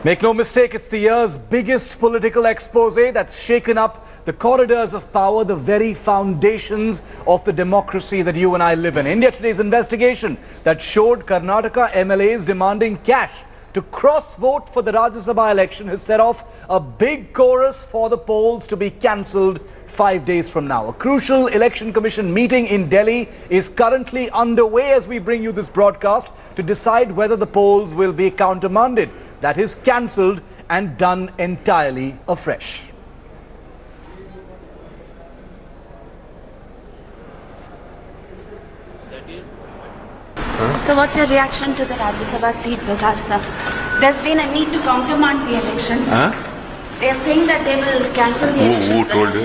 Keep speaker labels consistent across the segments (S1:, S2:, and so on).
S1: Make no mistake, it's the year's biggest political expose that's shaken up the corridors of power, the very foundations of the democracy that you and I live in. India Today's investigation that showed Karnataka MLAs demanding cash to cross-vote for the Rajya Sabha election has set off a big chorus for the polls to be cancelled 5 days from now. A crucial election commission meeting in Delhi is currently underway as we bring you this broadcast to decide whether the polls will be countermanded, that is cancelled and done entirely afresh.
S2: So what's your reaction to the Rajya Sabha seat bazaar, sir? There's been a need to countermand the elections. They're saying that they will cancel the elections.
S3: Who told you?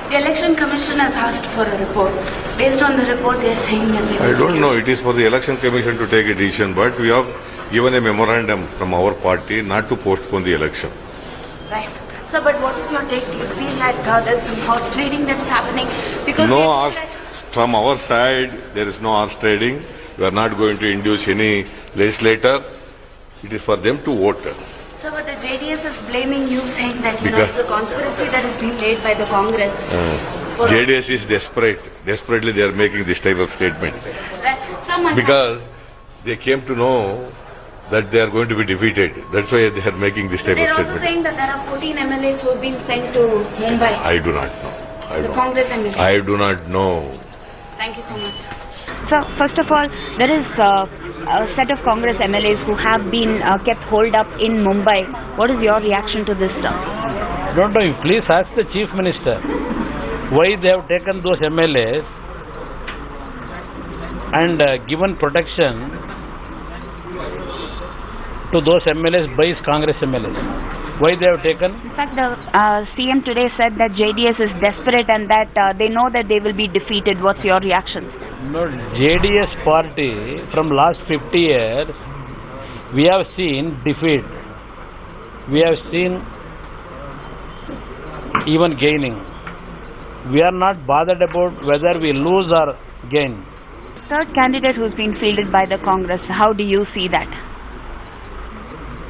S2: The election commission has asked for a report. Based on the report, they're saying that they will.
S3: I don't know. It is for the election commission to take a decision, but we have given a memorandum from our party not to postpone the election.
S2: Right. Sir, but what is your take? Do you feel like there's some horse trading that's happening? Because
S3: From our side, there is no horse trading. We are not going to induce any legislator. It is for them to vote.
S2: Sir, but the JDS is blaming you, saying that it's a conspiracy that is being laid by the Congress.
S3: JDS is desperate. Desperately, they are making this type of statement. Because they came to know that they are going to be defeated. That's why they are making this type of statement.
S2: They're also saying that there are 14 MLAs who have been sent to Mumbai.
S3: I do not know.
S2: The Congress MLAs.
S3: I do not know.
S2: Thank you so much.
S4: So, first of all, there is a set of Congress MLAs who have been kept holed up in Mumbai. What is your reaction to this stuff?
S5: Don't know. Please ask the Chief Minister why they have taken those MLAs and given protection to those MLAs by Congress MLAs. Why they have taken?
S4: In fact, the CM today said that JDS is desperate and that they know that they will be defeated. What's your reaction?
S5: No, JDS party from last 50 years, we have seen defeat. We have seen even gaining. We are not bothered about whether we lose or gain.
S4: Third candidate who's been fielded by the Congress, how do you see that?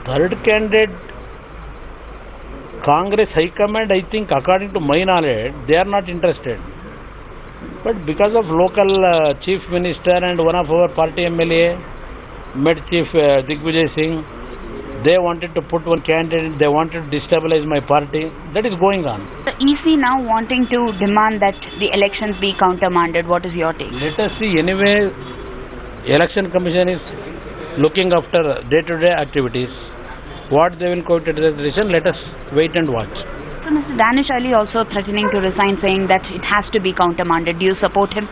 S5: Third candidate, Congress High Command, I think, according to my knowledge, they are not interested. But because of local Chief Minister and one of our party MLA, met Chief Digvijay Singh, they wanted to put one candidate, they wanted to destabilize my party. That is going on.
S4: The EC now wanting to demand that the elections be countermanded. What is your take?
S5: Let us see. Anyway, Election Commission is looking after day-to-day activities. What they will go to the decision, let us wait and watch.
S4: So Mr. Danish Ali also threatening to resign, saying that it has to be countermanded. Do you support him?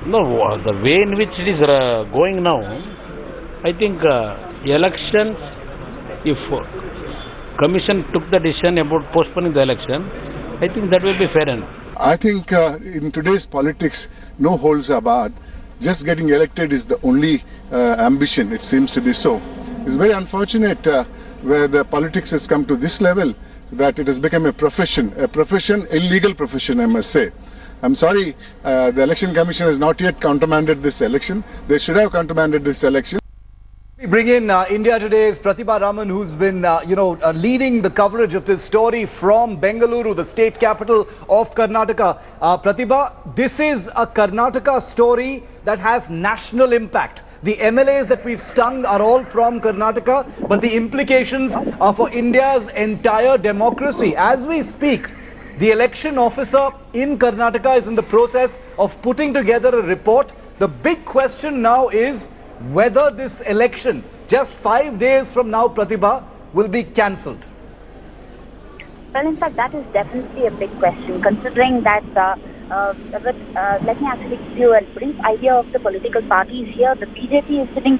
S5: No, the way in which it is going now, I think elections, if Commission took the decision about postponing the election, I think that will be fair enough.
S6: I think in today's politics, no holds are barred. Just getting elected is the only ambition, it seems to be so. It's very unfortunate where the politics has come to this level that it has become a profession, illegal profession, I must say. I'm sorry, the Election Commission has not yet countermanded this election. They should have countermanded this election.
S1: We bring in India Today's Pratibha Raman, who's been, leading the coverage of this story from Bengaluru, the state capital of Karnataka. Pratibha, this is a Karnataka story that has national impact. The MLAs that we've stung are all from Karnataka, but the implications are for India's entire democracy. As we speak, the election officer in Karnataka is in the process of putting together a report. The big question now is whether this election, just 5 days from now, Pratibha, will be cancelled.
S7: Well, in fact, that is definitely a big question, considering that, let me actually give you a brief idea of the political parties here. The BJP is sitting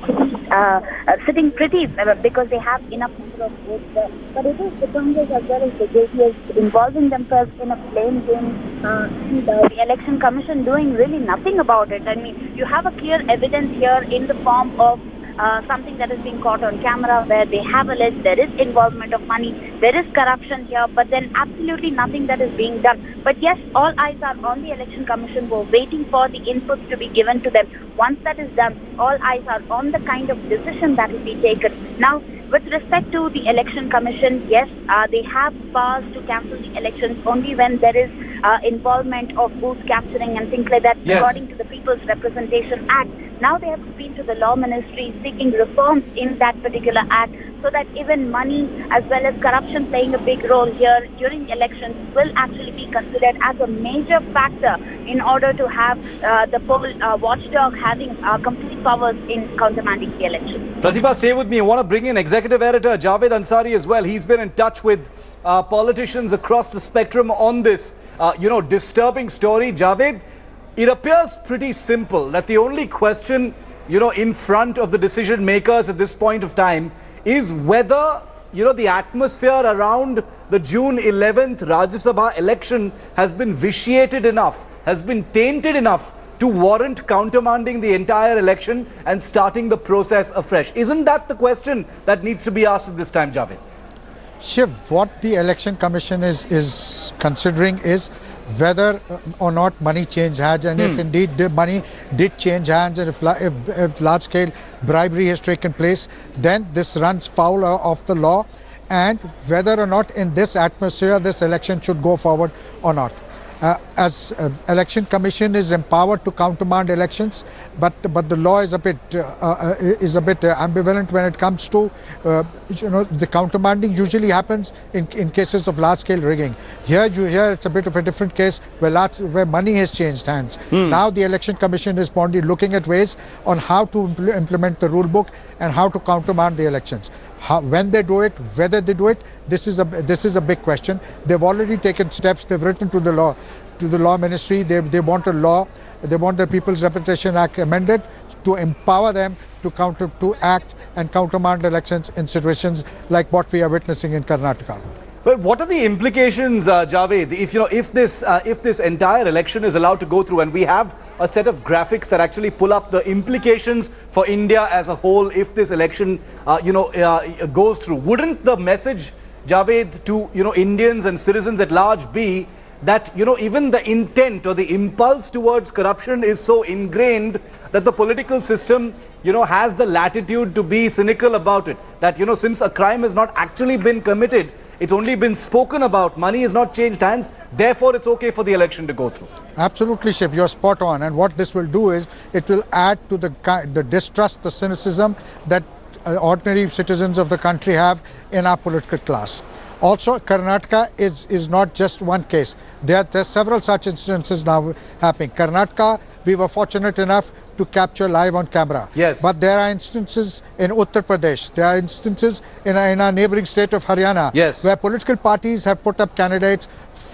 S7: pretty because they have enough number of votes there. But it is the Congress as well as the JDS involving themselves in a blame game. The Election Commission doing really nothing about it. I mean, you have a clear evidence here in the form of something that is being caught on camera where they have alleged there is involvement of money, there is corruption here, but then absolutely nothing that is being done. But yes, all eyes are on the Election Commission. We're waiting for the inputs to be given to them. Once that is done, all eyes are on the kind of decision that will be taken. Now, with respect to the Election Commission, yes, they have powers to cancel the elections only when there is involvement of booth capturing and things like that,
S1: Yes.
S7: according to the People's Representation Act. Now they have been to the Law Ministry seeking reforms in that particular act so that even money as well as corruption playing a big role here during elections will actually be considered as a major factor in order to have the poll watchdog having complete powers in countermanding the election.
S1: Pratibha, stay with me. I want to bring in Executive Editor Javed Ansari as well. He's been in touch with politicians across the spectrum on this, disturbing story. Javed, it appears pretty simple that the only question, in front of the decision makers at this point of time is whether, the atmosphere around the June 11th Rajya Sabha election has been vitiated enough, has been tainted enough to warrant countermanding the entire election and starting the process afresh. Isn't that the question that needs to be asked at this time, Javed?
S8: Shiv, what the Election Commission is considering is whether or not money changed hands, and if indeed the money did change hands, and if large-scale bribery has taken place, then this runs foul of the law, and whether or not in this atmosphere this election should go forward or not. As Election Commission is empowered to countermand elections, but the law is a bit ambivalent when it comes to the countermanding usually happens in cases of large scale rigging. Here it's a bit of a different case where money has changed hands. Now the Election Commission is probably looking at ways on how to implement the rule book and how to countermand the elections. When they do it, whether they do it, this is a big question. They've already taken steps. They've written to the law ministry. They want a law. They want the People's Representation Act amended to empower them to act and countermand elections in situations like what we are witnessing in Karnataka.
S1: But what are the implications, Javed, if this entire election is allowed to go through, and we have a set of graphics that actually pull up the implications for India as a whole if this election, goes through? Wouldn't the message, Javed, to Indians and citizens at large be that even the intent or the impulse towards corruption is so ingrained that the political system has the latitude to be cynical about it? That since a crime has not actually been committed, it's only been spoken about, money has not changed hands, therefore it's okay for the election to go through.
S8: Absolutely, Shiv, you're spot on. And what this will do is it will add to the distrust, the cynicism that ordinary citizens of the country have in our political class. Also, Karnataka is not just one case. There are several such instances now happening. Karnataka, we were fortunate enough to capture live on camera.
S1: Yes.
S8: But there are instances in Uttar Pradesh, there are instances in our neighboring state of Haryana,
S1: yes,
S8: where political parties have put up candidates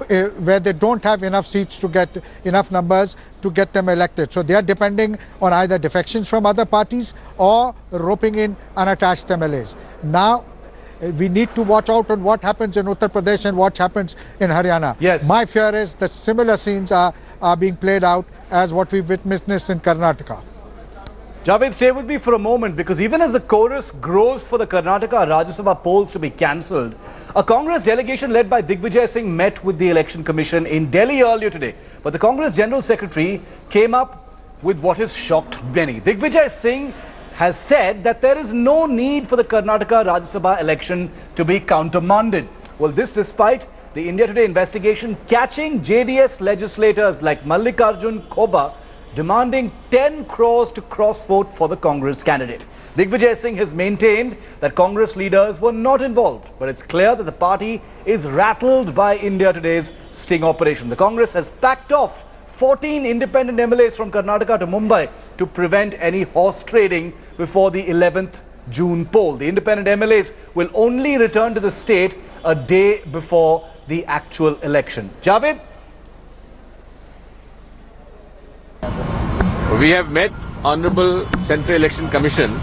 S8: where they don't have enough seats to get enough numbers to get them elected. So they are depending on either defections from other parties or roping in unattached MLAs. Now, we need to watch out on what happens in Uttar Pradesh and what happens in Haryana.
S1: Yes.
S8: My fear is that similar scenes are being played out as what we've witnessed in Karnataka.
S1: Javed, stay with me for a moment, because even as the chorus grows for the Karnataka Rajya Sabha polls to be cancelled, a Congress delegation led by Digvijay Singh met with the Election Commission in Delhi earlier today. But the Congress General Secretary came up with what has shocked many. Digvijay Singh has said that there is no need for the Karnataka Rajya Sabha election to be countermanded. Well, this despite the India Today investigation catching JDS legislators like Mallikarjun Khoba demanding 10 crores to cross-vote for the Congress candidate. Digvijay Singh has maintained that Congress leaders were not involved, but it's clear that the party is rattled by India Today's sting operation. The Congress has packed off 14 independent MLAs from Karnataka to Mumbai to prevent any horse trading before the 11th June poll. The independent MLAs will only return to the state a day before the actual election. Javed?
S9: We have met Honorable Central Election Commission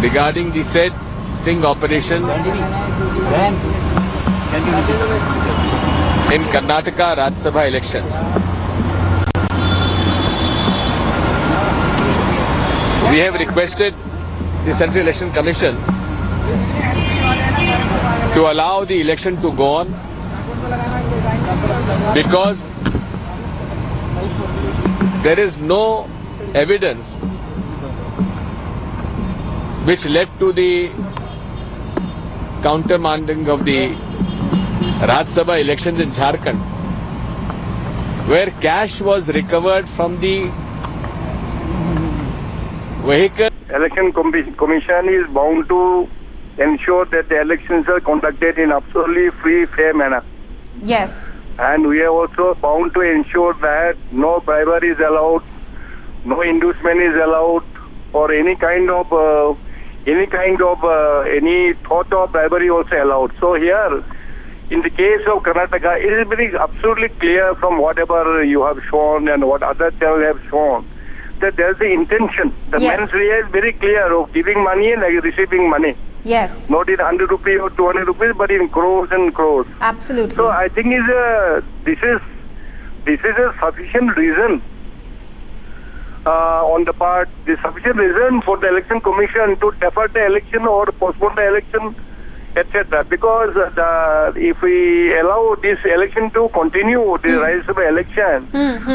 S9: regarding the said sting operation in Karnataka Rajya Sabha elections. We have requested the Central Election Commission to allow the election to go on because there is no evidence which led to the countermanding of the Rajya Sabha elections in Jharkhand, where cash was recovered from the vehicle.
S10: Election Commission is bound to ensure that the elections are conducted in absolutely free, fair manner.
S11: Yes.
S10: And we are also bound to ensure that no bribery is allowed, no inducement is allowed, or any thought of bribery also allowed. So here, in the case of Karnataka, it is very absolutely clear from whatever you have shown and what other channels have shown that there is the intention. The
S11: Yes.
S10: mens rea is very clear of giving money and receiving money.
S11: Yes.
S10: Not in 100 rupees or 200 rupees, but in crores and crores.
S11: Absolutely.
S10: So I think this is a sufficient reason on the part, the sufficient reason for the election commission to defer the election or postpone the election, etc. Because if we allow this election to continue, the Rajya Sabha election,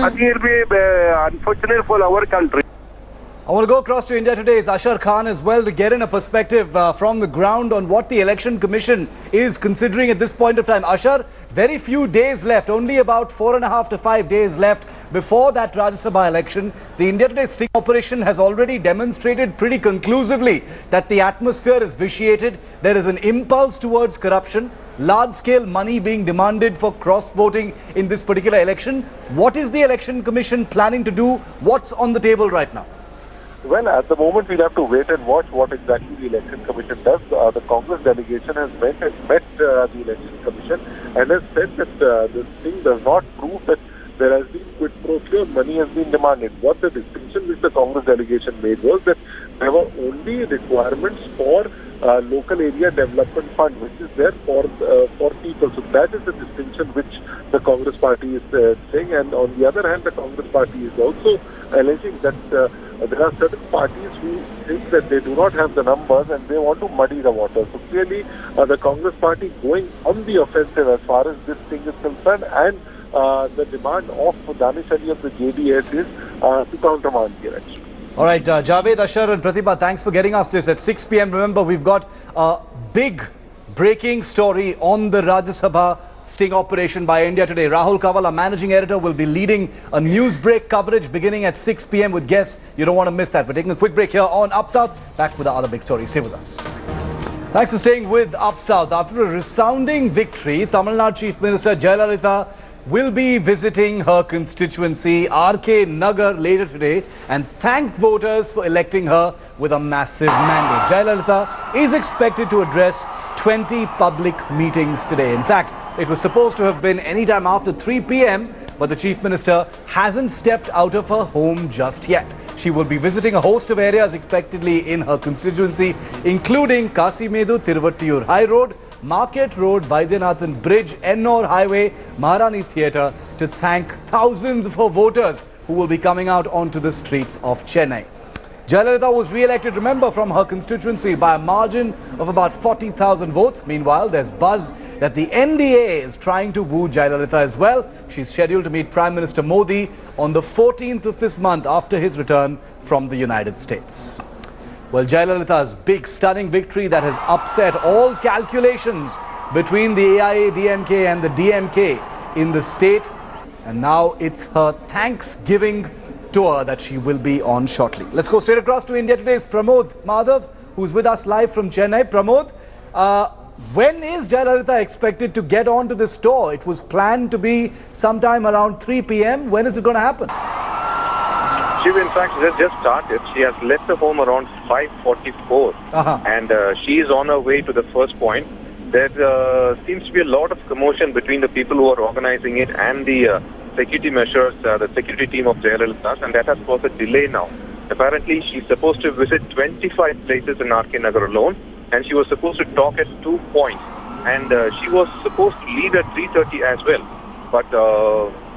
S10: I think it will be unfortunate for our country.
S1: I want to go across to India Today's Ashar Khan as well to get in a perspective from the ground on what the Election Commission is considering at this point of time. Ashar, very few days left, only about 4.5 to 5 days left before that Rajya Sabha election. The India Today sting operation has already demonstrated pretty conclusively that the atmosphere is vitiated. There is an impulse towards corruption, large-scale money being demanded for cross-voting in this particular election. What is the Election Commission planning to do? What's on the table right now?
S12: Well, at the moment, we'll have to wait and watch what exactly the Election Commission does. The Congress delegation has met the Election Commission and has said that this thing does not prove that there has been quid pro quo, money has been demanded. What the distinction which the Congress delegation made was that there were only requirements for local area development fund, which is there for people. So that is the distinction which the Congress party is saying. And on the other hand, the Congress party is also alleging that there are certain parties who think that they do not have the numbers and they want to muddy the water. So clearly, the Congress party going on the offensive as far as this thing is concerned, and the demand of Danish Ali of the JDS is to countermand the election.
S1: All right, Javed, Ashar and Pratibha, thanks for getting us this at 6 p.m. Remember, we've got a big breaking story on the Rajya Sabha sting operation by India Today. Rahul Kavala, managing editor, will be leading a news break coverage beginning at 6 p.m. with guests. You don't want to miss that. We're taking a quick break here on Up South. Back with the other big stories. Stay with us. Thanks for staying with Up South. After a resounding victory, Tamil Nadu Chief Minister Jayalalithaa will be visiting her constituency, RK Nagar, later today and thank voters for electing her with a massive mandate. Jayalalithaa is expected to address 20 public meetings today. In fact, it was supposed to have been any time after 3 p.m., but the Chief Minister hasn't stepped out of her home just yet. She will be visiting a host of areas expectedly in her constituency, including Kasimedu, Tiruvattiyur High Road, Market Road, Vaidyanathan Bridge, Ennore Highway, Maharani Theatre, to thank thousands of her voters who will be coming out onto the streets of Chennai. Jayalalithaa was re-elected, remember, from her constituency by a margin of about 40,000 votes. Meanwhile, there's buzz that the NDA is trying to woo Jayalalithaa as well. She's scheduled to meet Prime Minister Modi on the 14th of this month after his return from the United States. Well, Jayalalitha's big, stunning victory that has upset all calculations between the AIA-DMK and the DMK in the state. And now it's her Thanksgiving tour that she will be on shortly. Let's go straight across to India Today's Pramod Madhav, who's with us live from Chennai. Pramod, when is Jayalalithaa expected to get on to this tour? It was planned to be sometime around 3 p.m. When is it going to happen?
S13: Shiv, in fact, has just started. She has left the home around 5:44, and she is on her way to the first point. There seems to be a lot of commotion between the people who are organizing it and the security measures, the security team of Jayalalithaa, and that has caused a delay now. Apparently, she's supposed to visit 25 places in RK Nagar alone, and she was supposed to talk at 2 points, and she was supposed to leave at 3:30 as well. But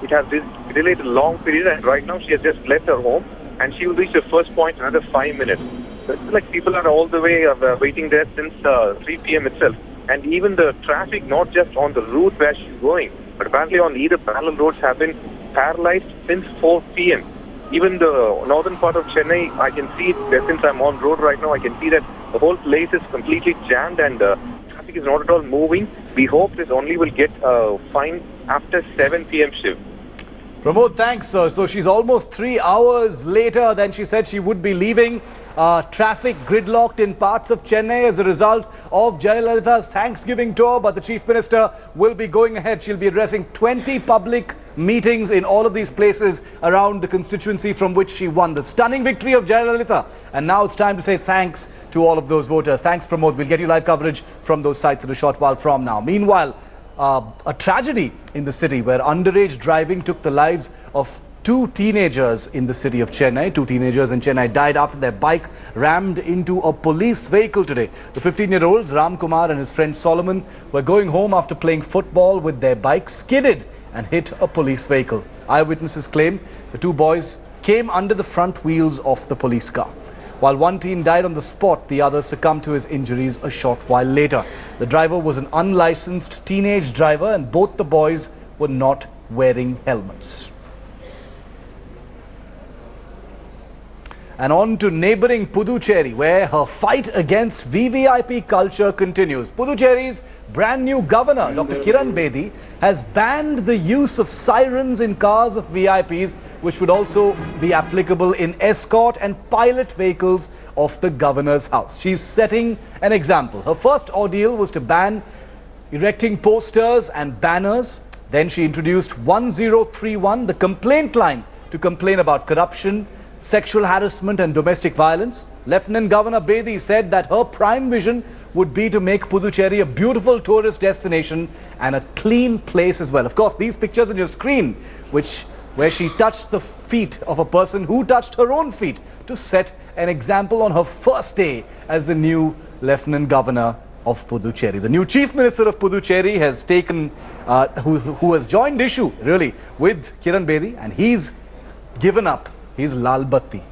S13: it has delayed a long period, and right now she has just left her home, and she will reach the first point in another 5 minutes. It's like people are all the way waiting there since 3 p.m. itself. And even the traffic, not just on the route where she's going, but apparently on either parallel roads have been paralyzed since 4 p.m. Even the northern part of Chennai, I can see, since I'm on road right now, I can see that the whole place is completely jammed and traffic is not at all moving. We hope this only will get fine after 7 p.m. shift.
S1: Pramod, thanks. So she's almost 3 hours later than she said she would be leaving. Traffic gridlocked in parts of Chennai as a result of Jayalalitha's Thanksgiving tour, but the Chief Minister will be going ahead. She'll be addressing 20 public meetings in all of these places around the constituency from which she won. The stunning victory of Jayalalithaa. And now it's time to say thanks to all of those voters. Thanks, Pramod. We'll get you live coverage from those sites in a short while from now. Meanwhile, a tragedy in the city where underage driving took the lives of 2 teenagers in the city of Chennai. 2 teenagers in Chennai died after their bike rammed into a police vehicle today. The 15-year-olds, Ram Kumar and his friend Solomon, were going home after playing football with their bike, skidded and hit a police vehicle. Eyewitnesses claim the 2 boys came under the front wheels of the police car. While one teen died on the spot, the other succumbed to his injuries a short while later. The driver was an unlicensed teenage driver and both the boys were not wearing helmets. And on to neighbouring Puducherry, where her fight against VVIP culture continues. Puducherry's brand new governor, Dr. Kiran Bedi, has banned the use of sirens in cars of VIPs, which would also be applicable in escort and pilot vehicles of the governor's house. She's setting an example. Her first ordeal was to ban erecting posters and banners. Then she introduced 1031, the complaint line, to complain about corruption, sexual harassment and domestic violence. Lieutenant Governor Bedi said that her prime vision would be to make Puducherry a beautiful tourist destination and a clean place as well. Of course, these pictures on your screen, where she touched the feet of a person who touched her own feet to set an example on her first day as the new Lieutenant Governor of Puducherry. The new Chief Minister of Puducherry has taken, who has joined issue really with Kiran Bedi, and he's given up his Lal Batti.